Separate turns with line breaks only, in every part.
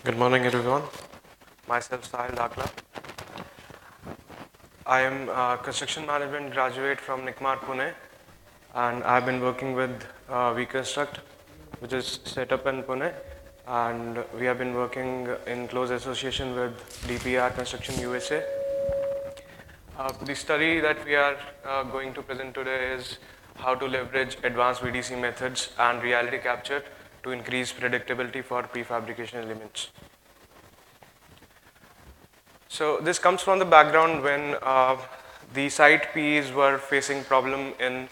Good morning, everyone. Myself, Sahil Dakla. I am a construction management graduate from NICMAR Pune, and I've been working with VConstruct, which is set up in Pune, and we have been working in close association with DPR Construction USA. The study that we are going to present today is how to leverage advanced VDC methods and reality capture to increase predictability for prefabrication elements. So this comes from the background when the site Ps were facing problem in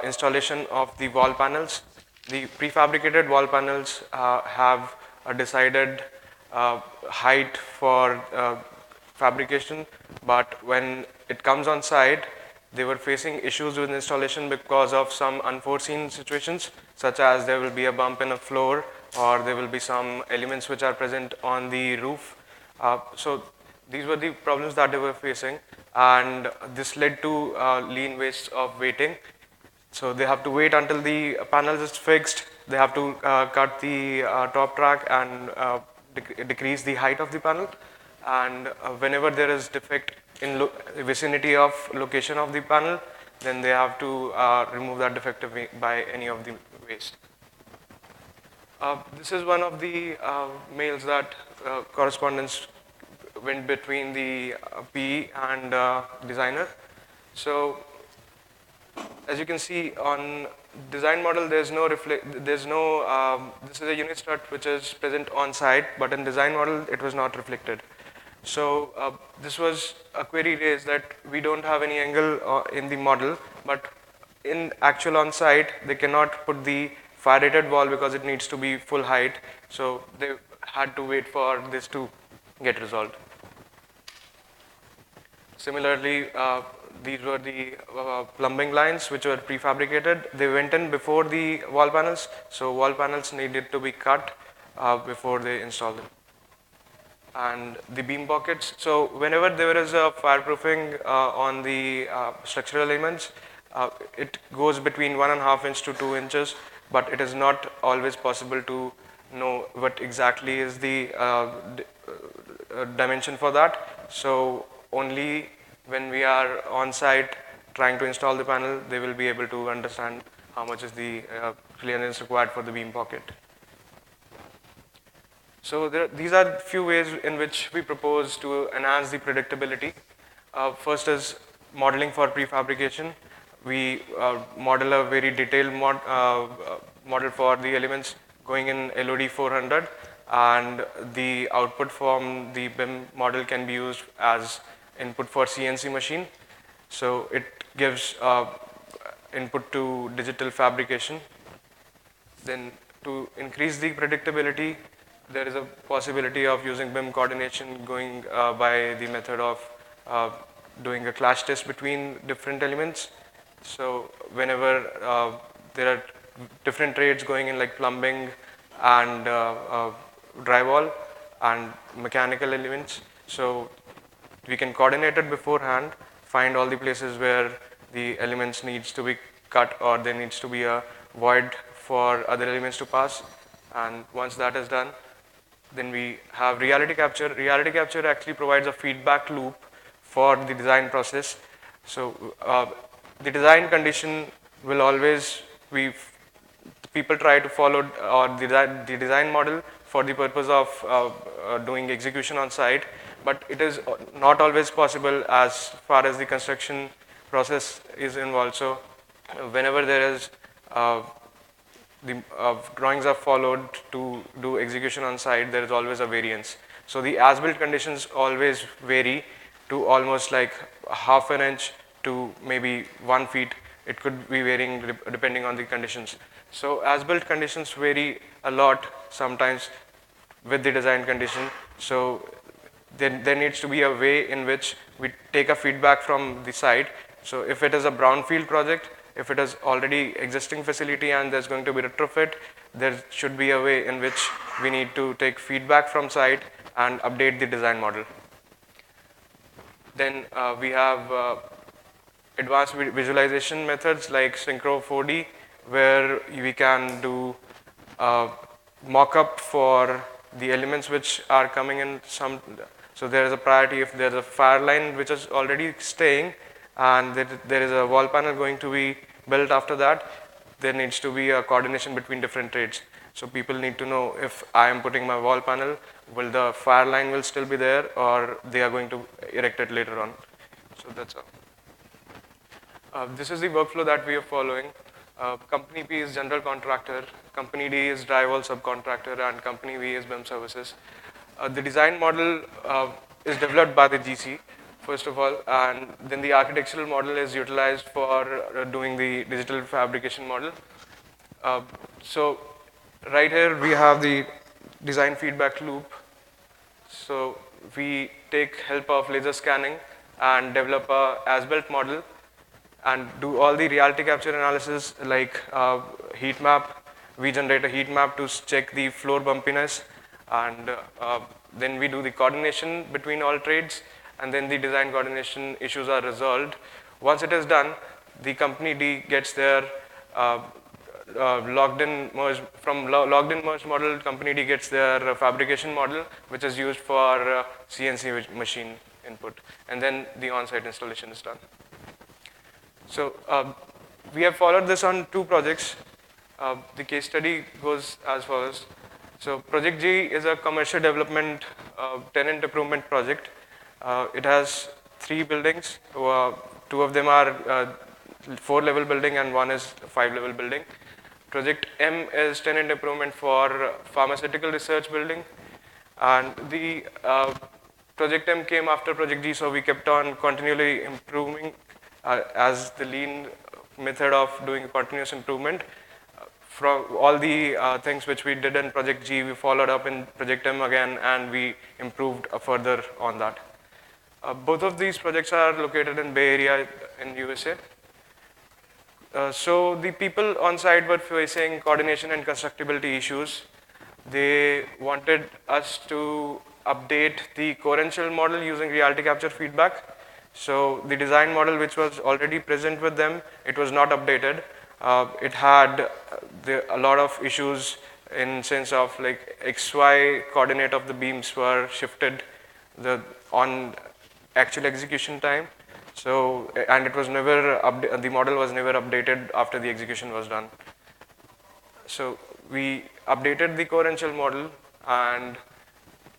installation of the wall panels. The prefabricated wall panels have a decided height for fabrication, but when it comes on site, they were facing issues with installation because of some unforeseen situations, such as there will be a bump in a floor or there will be some elements which are present on the roof. So these were the problems that they were facing, and this led to lean waste of waiting. So they have to wait until the panel is fixed. They have to cut the top track and decrease the height of the panel. And whenever there is defect in vicinity of location of the panel, then they have to remove that defective by any of the waste. This is one of the mails that correspondence went between the PE and designer. So as you can see on design model, this is a unit strut which is present on site, but in design model it was not reflected. So this was a query raised that we don't have any angle in the model, but in actual on site they cannot put the fire rated wall because it needs to be full height. So they had to wait for this to get resolved. Similarly, these were the plumbing lines which were prefabricated. They went in before the wall panels, so wall panels needed to be cut before they installed them. And the beam pockets, so whenever there is a fireproofing on the structural elements, it goes between 1.5 inch to 2 inches, but it is not always possible to know what exactly is the dimension for that. So only when we are on site trying to install the panel, they will be able to understand how much is the clearance required for the beam pocket. So these are few ways in which we propose to enhance the predictability. First is modeling for prefabrication. We model a very detailed model for the elements going in LOD 400, and the output from the BIM model can be used as input for CNC machine. So it gives input to digital fabrication. Then to increase the predictability, there is a possibility of using BIM coordination going by the method of doing a clash test between different elements. So whenever there are different trades going in like plumbing and drywall and mechanical elements, so we can coordinate it beforehand, find all the places where the elements needs to be cut or there needs to be a void for other elements to pass. And once that is done, then we have reality capture. Reality capture actually provides a feedback loop for the design process. So the design condition will always be, people try to follow the design model for the purpose of doing execution on site, but it is not always possible as far as the construction process is involved. So whenever there is the drawings are followed to do execution on site, there is always a variance. So the as-built conditions always vary to almost like half an inch to maybe 1 feet. It could be varying depending on the conditions. So as-built conditions vary a lot sometimes with the design condition. So there needs to be a way in which we take a feedback from the site. So if it is a brownfield project, if it is already existing facility and there's going to be retrofit, there should be a way in which we need to take feedback from site and update the design model. Then we have advanced visualization methods like Synchro 4D, where we can do mock-up for the elements which are coming in so there is a priority if there is a fire line which is already staying and there is a wall panel going to be built after that, there needs to be a coordination between different trades. So people need to know if I am putting my wall panel, will the fire line will still be there or they are going to erect it later on. So that's all. This is the workflow that we are following. Company P is general contractor, Company D is drywall subcontractor, and Company V is BIM services. The design model is developed by the GC, first of all, and then the architectural model is utilized for doing the digital fabrication model. So right here we have the design feedback loop. So we take help of laser scanning and develop a as-built model and do all the reality capture analysis like heat map. We generate a heat map to check the floor bumpiness, and then we do the coordination between all trades, and then the design coordination issues are resolved. Once it is done, the company D gets their logged in merge model. Company D gets their fabrication model, which is used for CNC machine input, and then the on-site installation is done. So we have followed this on 2 projects. The case study goes as follows. So project G is a commercial development tenant improvement project. It has 3 buildings. 2 of them are 4-level building and 1 is 5-level building. Project M is tenant improvement for pharmaceutical research building, and the project M came after project G, so we kept on continually improving as the lean method of doing continuous improvement. From all the things which we did in project G, we followed up in project M again, and we improved further on that. Both of these projects are located in Bay Area in USA. So the people on site were facing coordination and constructability issues. They wanted us to update the coherential model using reality capture feedback. So the design model which was already present with them, it was not updated. It had a lot of issues in sense of like XY coordinate of the beams were shifted on actual execution time. So, and it was never, the model was never updated after the execution was done. So we updated the coherential model, and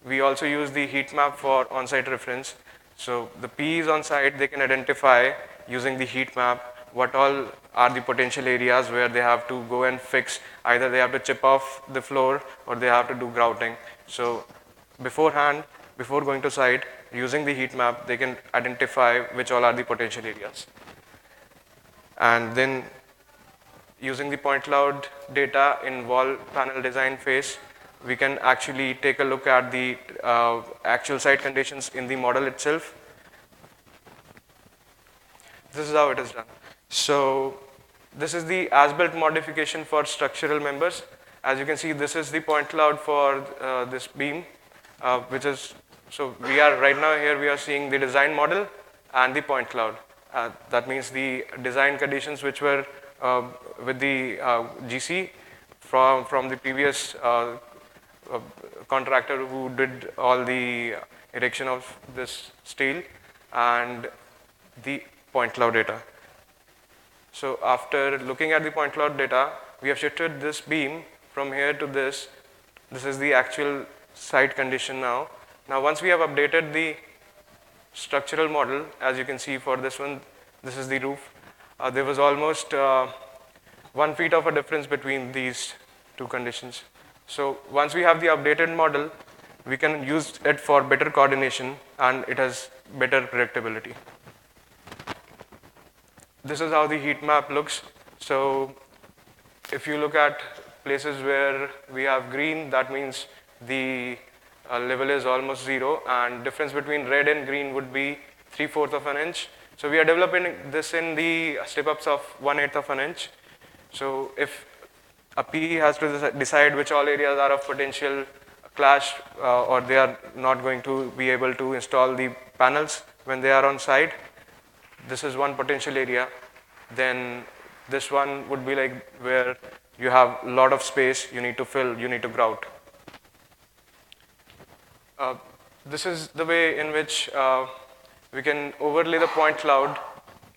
we also use the heat map for on-site reference. So the P's on site, they can identify using the heat map what all are the potential areas where they have to go and fix. Either they have to chip off the floor or they have to do grouting. So beforehand, before going to site, using the heat map, they can identify which all are the potential areas. And then using the point cloud data in wall panel design phase, we can actually take a look at the actual site conditions in the model itself. This is how it is done. So this is the as-built modification for structural members. As you can see, this is the point cloud for this beam, which is, so we are right now here, we are seeing the design model and the point cloud. That means the design conditions which were with the GC from the previous contractor who did all the erection of this steel, and the point cloud data. So after looking at the point cloud data, we have shifted this beam from here to this. This is the actual site condition now. Now once we have updated the structural model, as you can see for this one, this is the roof. There was almost 1 feet of a difference between these 2 conditions. So once we have the updated model, we can use it for better coordination, and it has better predictability. This is how the heat map looks. So if you look at places where we have green, that means the level is almost 0, and difference between red and green would be 3/4 of an inch. So we are developing this in the step-ups of 1/8 of an inch. So if a P has to decide which all areas are of potential clash or they are not going to be able to install the panels when they are on site, this is one potential area. Then this one would be like where you have a lot of space, you need to fill, you need to grout. Uh, this is the way in which we can overlay the point cloud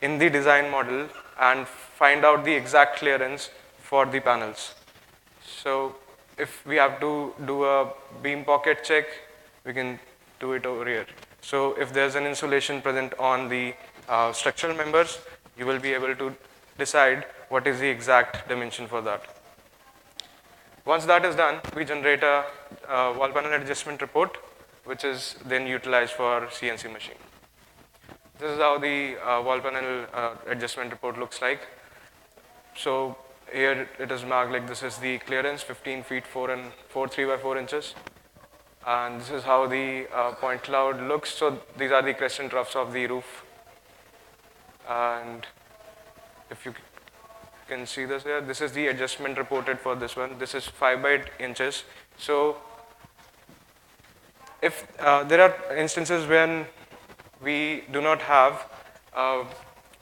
in the design model and find out the exact clearance for the panels. So if we have to do a beam pocket check, we can do it over here. So if there's an insulation present on the structural members, you will be able to decide what is the exact dimension for that. Once that is done, we generate a wall panel adjustment report, which is then utilized for CNC machine. This is how the wall panel adjustment report looks like. So here it is marked like this is the clearance, 15 feet 3 by 4 inches. And this is how the point cloud looks. So these are the crest and troughs of the roof. And if you can see this here, this is the adjustment reported for this one. This is 5 by 8 inches. So if there are instances when we do not have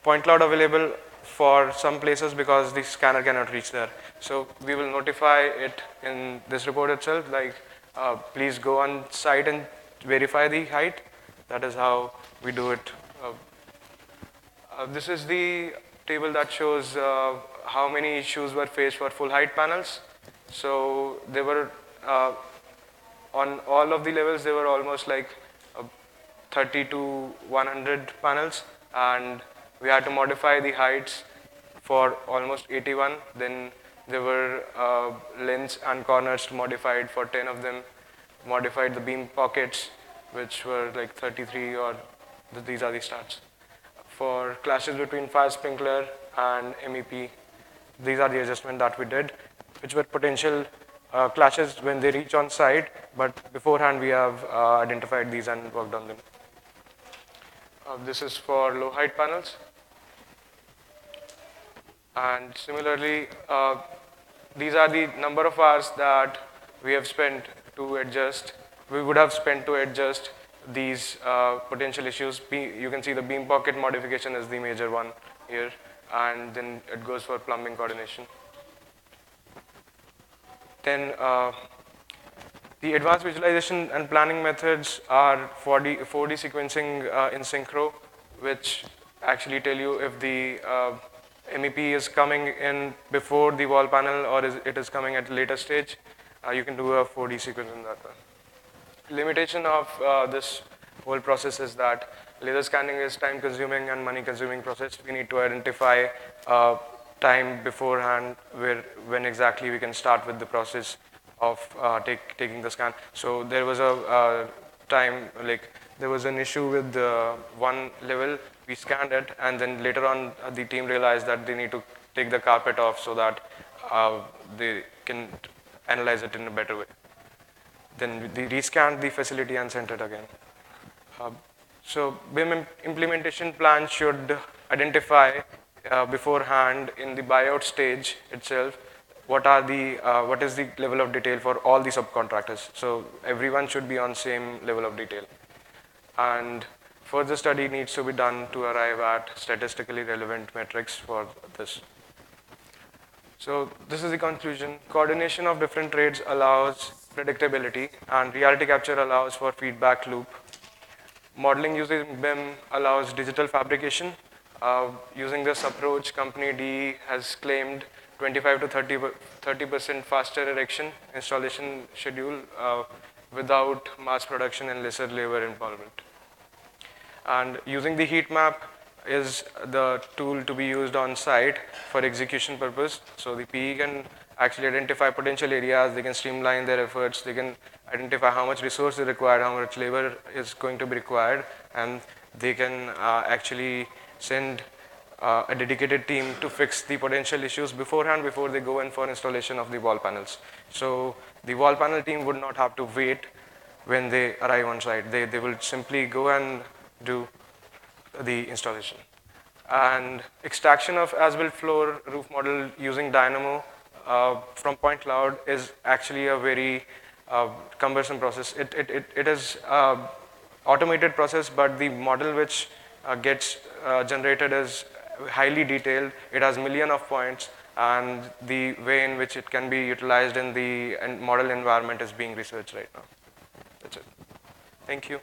point cloud available for some places because the scanner cannot reach there. So we will notify it in this report itself, like please go on site and verify the height. That is how we do it. This is the table that shows how many issues were faced for full height panels. So there were, on all of the levels, there were almost like 30 to 100 panels, and we had to modify the heights for almost 81. Then there were lengths and corners modified for 10 of them, modified the beam pockets, which were like 33, or these are the stats. For clashes between fire sprinkler and MEP, these are the adjustments that we did, which were potential clashes when they reach on site, but beforehand we have identified these and worked on them. This is for low height panels. And similarly, these are the number of hours that we have spent to adjust, we would have spent to adjust these potential issues. You can see the beam pocket modification is the major one here, and then it goes for plumbing coordination. Then the advanced visualization and planning methods are 4D sequencing in synchro, which actually tell you if the MEP is coming in before the wall panel or it is coming at a later stage. You can do a 4D sequence in that one. Limitation of this whole process is that laser scanning is time consuming and money consuming process. We need to identify time beforehand when exactly we can start with the process of taking the scan. So there was a time, like there was an issue with one level, we scanned it, and then later on the team realized that they need to take the carpet off so that they can analyze it in a better way. Then they rescanned the facility and sent it again. So BIM implementation plan should identify beforehand in the buyout stage itself what is the level of detail for all the subcontractors. So everyone should be on same level of detail. And further study needs to be done to arrive at statistically relevant metrics for this. So this is the conclusion. Coordination of different trades allows predictability, and reality capture allows for feedback loop. Modeling using BIM allows digital fabrication. Using this approach, company D has claimed 25 to 30% faster erection installation schedule without mass production and lesser labor involvement. And using the heat map is the tool to be used on site for execution purpose. So the PE can actually identify potential areas, they can streamline their efforts, they can identify how much resource is required, how much labor is going to be required, and they can actually send a dedicated team to fix the potential issues beforehand before they go in for installation of the wall panels. So the wall panel team would not have to wait when they arrive on site. They will simply go and do the installation. And extraction of as-built floor roof model using Dynamo from point cloud is actually a very cumbersome process. It is automated process, but the model which gets generated is highly detailed. It has millions of points, and the way in which it can be utilized in the model environment is being researched right now. That's it. Thank you.